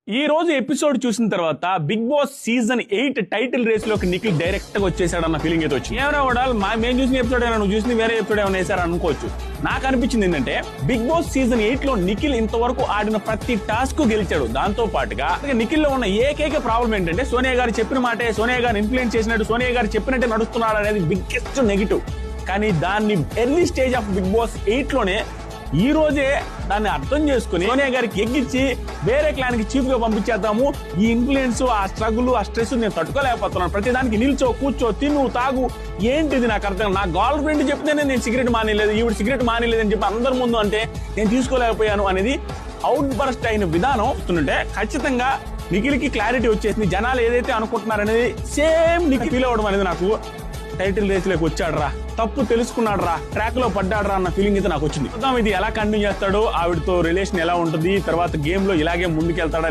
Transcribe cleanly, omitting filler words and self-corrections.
ఈ రోజు ఎపిసోడ్ చూసిన తర్వాత Bigg Boss season 8 title race లోకి నిఖిల్ డైరెక్ట్ గా వచ్చేసాడన్న ఫీలింగ్ అయితే వచ్చింది. ఏమైనా కూడా మేము చూసిన ఎపిసోడ్ ఏమైనా నువ్వు చూసిన వేరే ఎపిసోడ్ ఏమైనా వేసారు అనుకోవచ్చు. నాకు అనిపించింది ఏంటంటే బిగ్ బాస్ సీజన్ 8 లో నిఖిల్ ఇంతవరకు ఆడిన ప్రతి టాస్క్ గెలిచాడు. దాంతో పాటుగా నిఖిల్ లో ఉన్న ఏకైక ప్రాబ్లం ఏంటంటే సోనియా గారు చెప్పిన మాటే, సోనియా గారు ఇన్ఫ్లుయెన్స్ చేసినట్టు, సోనియా గారు చెప్పినట్టే నడుస్తున్నాడు అనేది బిగ్గెస్ట్ నెగిటివ్. కానీ దాన్ని early stage of Bigg Boss 8 లోనే ఈ రోజే దాన్ని అర్థం చేసుకుని సోనియా గారికి ఎగ్గించి వేరే క్లాన్ కి చీఫ్ గా పంపించేద్దాము. ఈ ఇన్ఫ్లుయెన్స్, ఆ స్ట్రగుల్, ఆ స్ట్రెస్ నేను తట్టుకోలేకపోతున్నాను. ప్రతిదానికి నిల్చో, కూర్చో, తిను, తాగు, ఏంటిది నాకు అర్థం. నా గర్ల్ ఫ్రెండ్ చెప్తేనే నేను సిగరెట్ మానేలేదు, ఈవిడ సిగరెట్ మానేలేదు అని చెప్పి అందరి ముందు అంటే నేను తీసుకోలేకపోయాను అనేది అవుట్ బర్స్ట్ అయిన విధానం వస్తుంటే ఖచ్చితంగా నిఖిల్ కి క్లారిటీ వచ్చేసింది. జనాలు ఏదైతే అనుకుంటున్నారనేది సేమ్ నిఖిల్ ఫీల్ అవ్వడం అనేది నాకు టైటిల్ రేస్ లోకి వచ్చాడు రా, తప్పు తెలుసుకున్నాడు రా, ట్రాక్ లో పడ్డాడు రా అన్న ఫీలింగ్ అయితే నాకు వచ్చింది. ఇది ఎలా కంటిన్యూ చేస్తాడో, ఆవిడతో రిలేషన్ ఎలా ఉంటుంది, తర్వాత గేమ్ లో ఇలాగే ముందుకెళ్తాడా